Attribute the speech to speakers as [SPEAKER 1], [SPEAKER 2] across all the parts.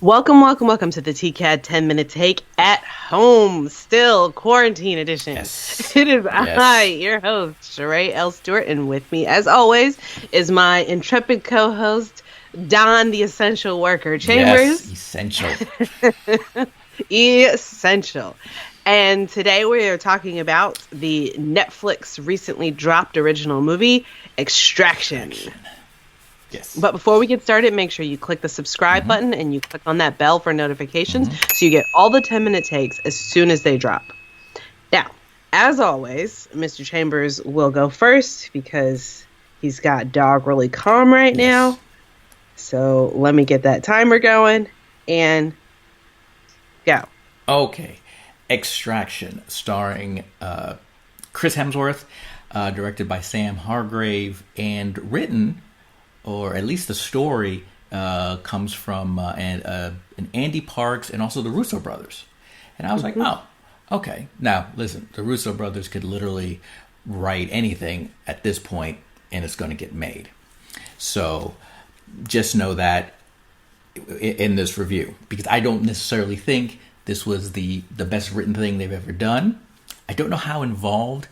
[SPEAKER 1] Welcome to the TCAD 10-minute take at home, still quarantine edition.
[SPEAKER 2] Yes.
[SPEAKER 1] It is I, your host, Sheree L. Stewart, and with me, as always, is my intrepid co-host, Don the Essential Worker Chambers.
[SPEAKER 2] Yes, essential.
[SPEAKER 1] Essential. And today we are talking about the Netflix recently dropped original movie, Extraction.
[SPEAKER 2] Yes.
[SPEAKER 1] But before we get started, make sure you click the subscribe button and you click on that bell for notifications so you get all the 10-minute takes as soon as they drop. Now, as always, Mr. Chambers will go first because he's got dog really calm right now. So let me get that timer going and go.
[SPEAKER 2] Okay. Extraction, starring Chris Hemsworth, directed by Sam Hargrave, and written, or at least the story, comes from an Andy Parks and also the Russo brothers. And I was like, oh, okay. Now, listen, the Russo brothers could literally write anything at this point, and it's going to get made. So just know that in this review, because I don't necessarily think this was the best written thing they've ever done. I don't know how involved,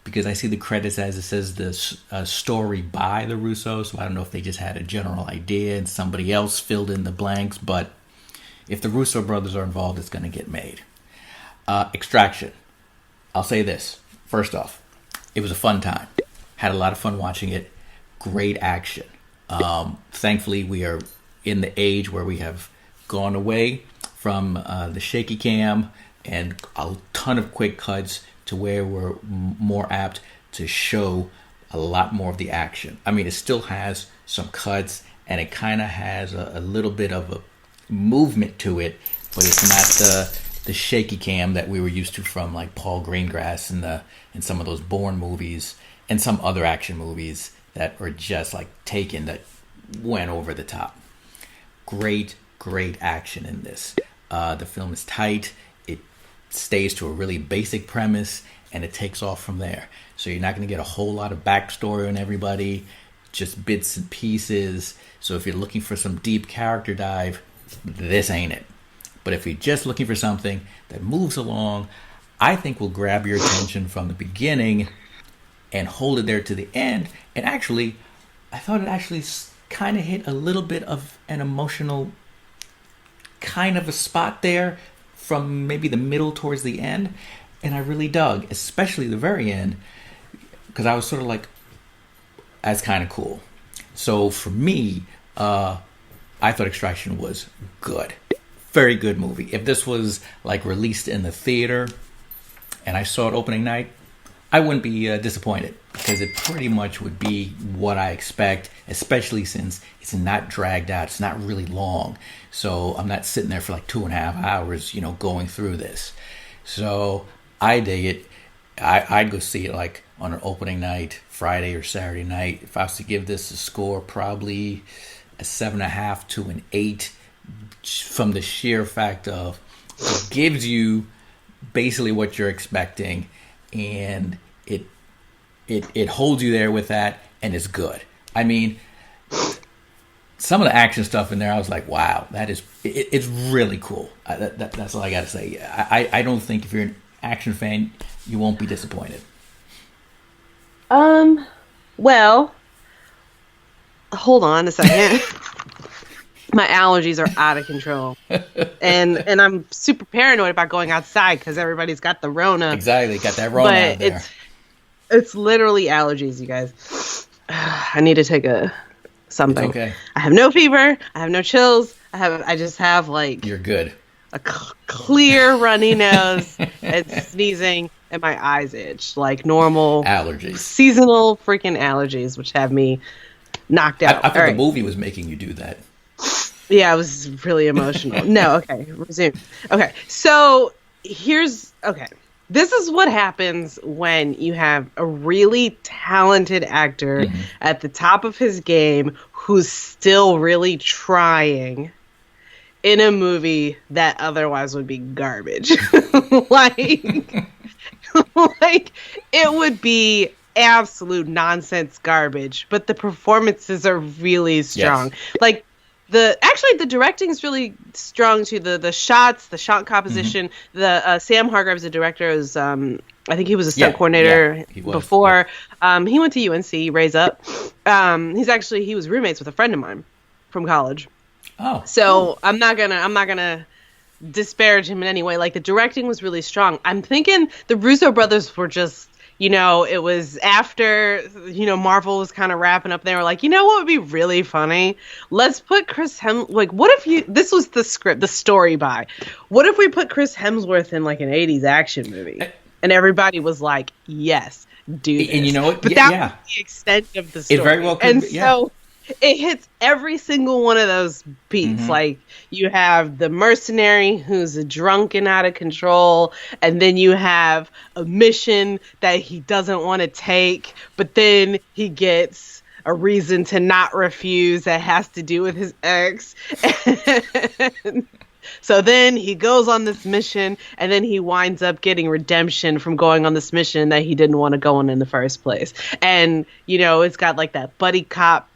[SPEAKER 2] because I see the credits as it says this story by the Russos, so I don't know if they just had a general idea and somebody else filled in the blanks, but if the Russo brothers are involved, it's going to get made. Extraction. I'll say this. First off, it was a fun time. Had a lot of fun watching it. Great action. Thankfully, we are in the age where we have gone away from the shaky cam and a ton of quick cuts to where we're more apt to show a lot more of the action. I mean, it still has some cuts and it kind of has a little bit of a movement to it, but it's not the shaky cam that we were used to from like Paul Greengrass and some of those Bourne movies and some other action movies that were just like taken, that went over the top. Great action in this. The film is tight. It stays to a really basic premise, and it takes off from there. So you're not going to get a whole lot of backstory on everybody, just bits and pieces. So if you're looking for some deep character dive, this ain't it. But if you're just looking for something that moves along, I think will grab your attention from the beginning and hold it there to the end. And actually, I thought it actually kind of hit a little bit of an emotional kind of a spot there from maybe the middle towards the end, and I really dug, especially the very end, because I was sort of like, that's kind of cool. So for me, I thought Extraction was good. Very good movie. If this was like released in the theater and I saw it opening night, I wouldn't be disappointed, because it pretty much would be what I expect, especially since it's not dragged out. It's not really long. So I'm not sitting there for like 2.5 hours, going through this. So I dig it. I'd go see it like on an opening night, Friday or Saturday night. If I was to give this a score, probably a 7.5 to an 8, from the sheer fact of it gives you basically what you're expecting, and it holds you there with that, and it's good. I mean, some of the action stuff in there, I was like, wow, it's really cool. That's all I got to say. I don't think if you're an action fan, you won't be disappointed.
[SPEAKER 1] Well, hold on a second. My allergies are out of control, and I'm super paranoid about going outside because everybody's got the Rona.
[SPEAKER 2] Exactly, got that Rona out there.
[SPEAKER 1] It's literally allergies, you guys. I need to take something.
[SPEAKER 2] It's okay.
[SPEAKER 1] I have no fever. I have no chills. I just have like,
[SPEAKER 2] you're good.
[SPEAKER 1] A clear runny nose and sneezing, and my eyes itch like normal
[SPEAKER 2] allergies,
[SPEAKER 1] seasonal freaking allergies, which have me knocked out.
[SPEAKER 2] I thought the movie was making you do that.
[SPEAKER 1] Yeah, I was really emotional. No, okay, resume. Okay, so this is what happens when you have a really talented actor at the top of his game who's still really trying in a movie that otherwise would be garbage. like it would be absolute nonsense garbage, but the performances are really strong.
[SPEAKER 2] Yes.
[SPEAKER 1] Like, The directing is really strong too. The shots, the shot composition. The Sam Hargrave's the director. Is I think he was a stunt coordinator
[SPEAKER 2] he was.
[SPEAKER 1] before. He went to UNC, Raise Up. He was roommates with a friend of mine from college.
[SPEAKER 2] Oh,
[SPEAKER 1] so
[SPEAKER 2] cool.
[SPEAKER 1] I'm not gonna disparage him in any way. Like, the directing was really strong. I'm thinking the Russo brothers were just, it was after, Marvel was kind of wrapping up. They were like, what would be really funny? Let's put what if this was the script, the story by, what if we put Chris Hemsworth in like an 80s action movie? And everybody was like, yes, do this.
[SPEAKER 2] And you know what?
[SPEAKER 1] But that was the extent of the story.
[SPEAKER 2] It very well could be,
[SPEAKER 1] so it hits every single one of those beats. Like, you have the mercenary who's a drunk and out of control, and then you have a mission that he doesn't want to take, but then he gets a reason to not refuse that has to do with his ex. So then he goes on this mission, and then he winds up getting redemption from going on this mission that he didn't want to go on in the first place. And, it's got like that buddy cop,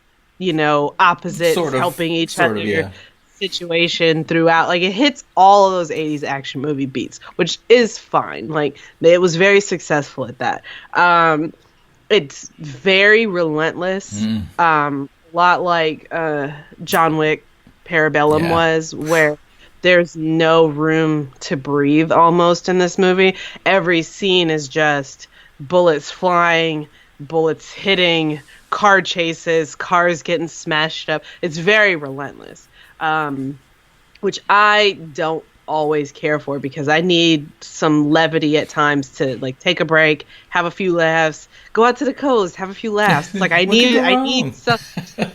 [SPEAKER 1] opposites helping each other situation throughout. Like, it hits all of those 80s action movie beats, which is fine. Like, it was very successful at that. It's very relentless. A lot like John Wick Parabellum was, where there's no room to breathe almost in this movie. Every scene is just bullets flying, bullets hitting, car chases, cars getting smashed up. It's very relentless, which I don't always care for, because I need some levity at times to, like, take a break, have a few laughs, go out to the coast, have a few laughs. Like, I need some,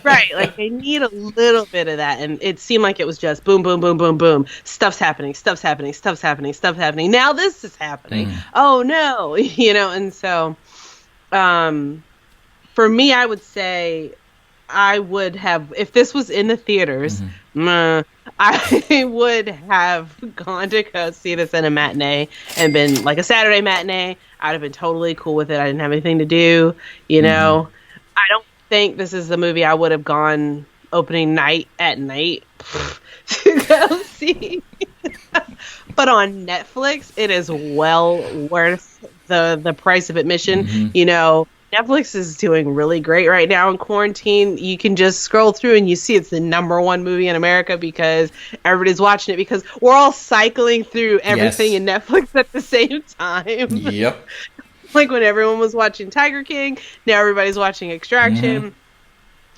[SPEAKER 1] right? Like, I need a little bit of that, and it seemed like it was just boom, boom, boom, boom, boom. Stuff's happening. Now this is happening. Oh no, and so, for me, I would say I would have, if this was in the theaters, I would have gone to go see this in a matinee and been like a Saturday matinee. I'd have been totally cool with it. I didn't have anything to do, I don't think this is the movie I would have gone opening night at night to go see. But on Netflix, it is well worth the price of admission. Netflix is doing really great right now in quarantine. You can just scroll through and you see it's the #1 movie in America because everybody's watching it, because we're all cycling through everything in Netflix at the same time.
[SPEAKER 2] Yep.
[SPEAKER 1] Like when everyone was watching Tiger King, now everybody's watching Extraction.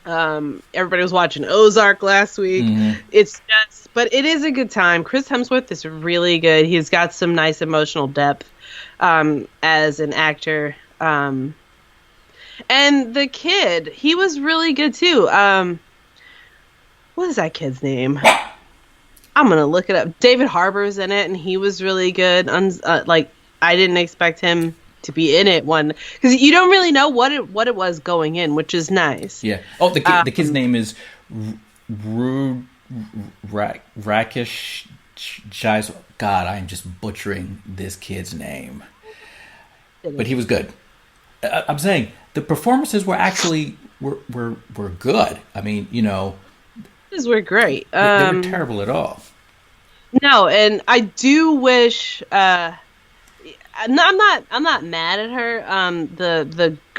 [SPEAKER 1] Everybody was watching Ozark last week. But it is a good time. Chris Hemsworth is really good. He's got some nice emotional depth as an actor. And the kid, he was really good too. What is that kid's name? I'm gonna look it up. David Harbour's in it, and he was really good. I didn't expect him to be in it because you don't really know what it was going in, which is nice.
[SPEAKER 2] Yeah. Oh, the kid's name is Rakesh Jaiswal. God, I am just butchering this kid's name, but he was good. I'm saying the performances were actually were good. I mean,
[SPEAKER 1] these were great.
[SPEAKER 2] They weren't terrible at all.
[SPEAKER 1] No, and I do wish. I'm not mad at her.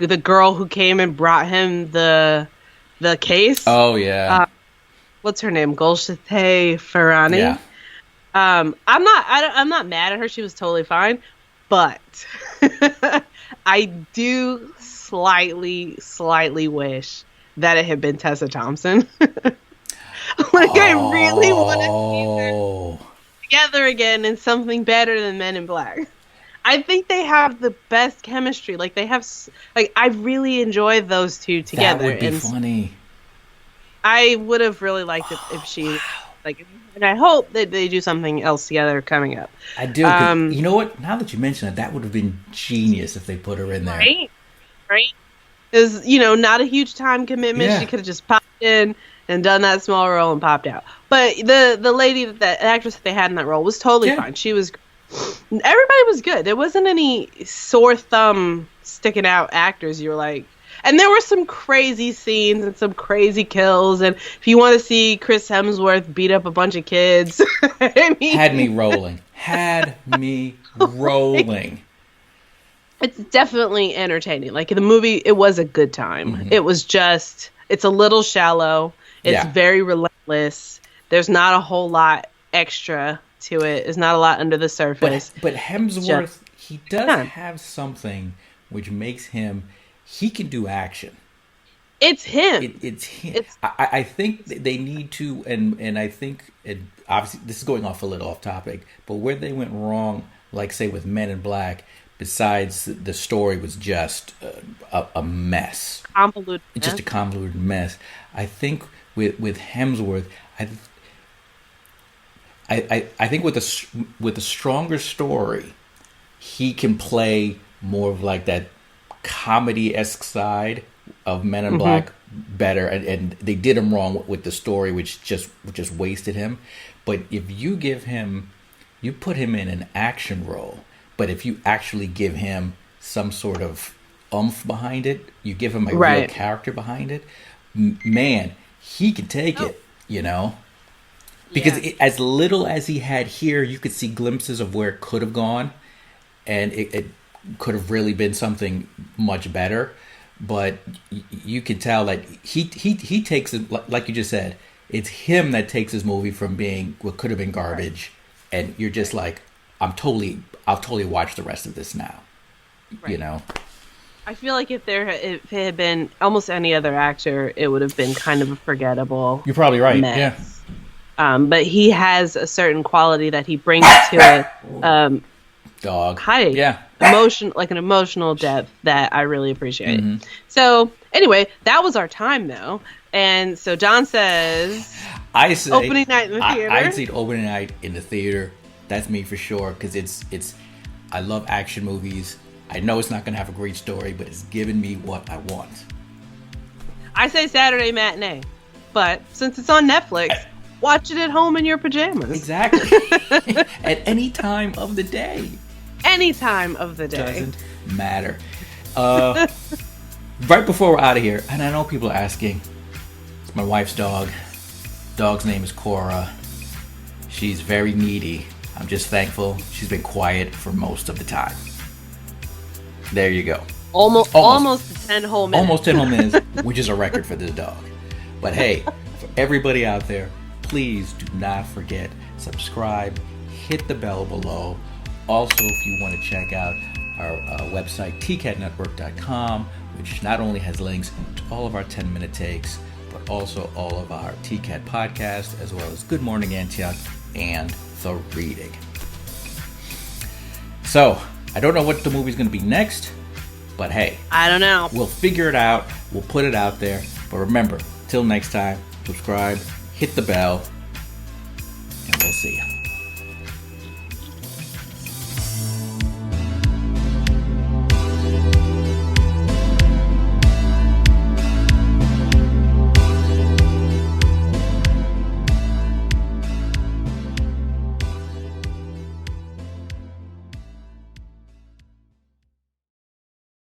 [SPEAKER 1] The girl who came and brought him the case.
[SPEAKER 2] Oh yeah.
[SPEAKER 1] What's her name? Golshifteh Farahani.
[SPEAKER 2] Yeah.
[SPEAKER 1] I'm not mad at her. She was totally fine, but I do slightly wish that it had been Tessa Thompson. I really want to see them together again in something better than Men in Black. I think they have the best chemistry. Like, they have, I really enjoyed those two together.
[SPEAKER 2] That would be funny.
[SPEAKER 1] I would have really liked it if she, and I hope that they do something else together coming up.
[SPEAKER 2] I do. You know what? Now that you mention it, that would have been genius if they put her in there.
[SPEAKER 1] Right. It was, not a huge time commitment.
[SPEAKER 2] Yeah.
[SPEAKER 1] She could have just popped in and done that small role and popped out. But the lady, that actress that they had in that role was totally fine. She was, everybody was good. There wasn't any sore thumb sticking out actors. You were like, And there were some crazy scenes and some crazy kills. And if you want to see Chris Hemsworth beat up a bunch of kids, I mean,
[SPEAKER 2] Had me rolling. Had me rolling.
[SPEAKER 1] it's definitely entertaining. Like the movie, it was a good time.
[SPEAKER 2] Mm-hmm.
[SPEAKER 1] It was just, it's a little shallow. It's
[SPEAKER 2] Yeah.
[SPEAKER 1] very relentless. There's not a whole lot extra to it. There's not a lot under the surface.
[SPEAKER 2] But Hemsworth,
[SPEAKER 1] Just
[SPEAKER 2] he does
[SPEAKER 1] fun.
[SPEAKER 2] have something which makes him, he can do action.
[SPEAKER 1] It's him.
[SPEAKER 2] It's him.
[SPEAKER 1] It's
[SPEAKER 2] I think they need to, and I think obviously this is going off a little off topic, but where they went wrong, like say with Men in Black, besides the story was just a mess,
[SPEAKER 1] convoluted.
[SPEAKER 2] it's just a convoluted mess. I think with Hemsworth, I think with a stronger story, he can play more of like that comedy-esque side of Men in Black better, and they did him wrong with the story, which just wasted him. But if you give him, you put him in an action role, but if you actually give him some sort of oomph behind it, you give him a real character behind it, man, he can take it, you know? Because as little as he had here, you could see glimpses of where it could have gone, and it could have really been something much better. But you can tell that he takes it, like you just said, it's him that takes his movie from being what could have been garbage, and you're just like, I'll totally watch the rest of this now, you know.
[SPEAKER 1] I feel like if it had been almost any other actor, it would have been kind of a forgettable.
[SPEAKER 2] You're probably right.
[SPEAKER 1] Mess. Yeah. But he has a certain quality that he brings to it.
[SPEAKER 2] Dog.
[SPEAKER 1] Hi.
[SPEAKER 2] Yeah.
[SPEAKER 1] Like an emotional depth that I really appreciate. Mm-hmm. So anyway, that was our time though. And so John says,
[SPEAKER 2] I say
[SPEAKER 1] opening night in the theater.
[SPEAKER 2] I'd say opening night in the theater. That's me for sure, because it's. I love action movies. I know it's not going to have a great story, but it's giving me what I want.
[SPEAKER 1] I say Saturday matinee, but since it's on Netflix, watch it at home in your pajamas.
[SPEAKER 2] Exactly. At any time of the day.
[SPEAKER 1] Any time of the day.
[SPEAKER 2] Doesn't matter. Right before we're out of here, and I know people are asking, it's my wife's dog. Dog's name is Cora. She's very needy. I'm just thankful she's been quiet for most of the time. There you go.
[SPEAKER 1] Almost 10 whole minutes.
[SPEAKER 2] Almost 10 whole minutes, which is a record for this dog. But hey, for everybody out there, please do not forget, subscribe, hit the bell below. Also, if you want to check out our website, tcatnetwork.com, which not only has links to all of our 10-minute takes, but also all of our TCAT podcasts, as well as Good Morning Antioch and The Reading. So, I don't know what the movie's going to be next, but hey.
[SPEAKER 1] I don't know.
[SPEAKER 2] We'll figure it out. We'll put it out there. But remember, till next time, subscribe, hit the bell, and we'll see you.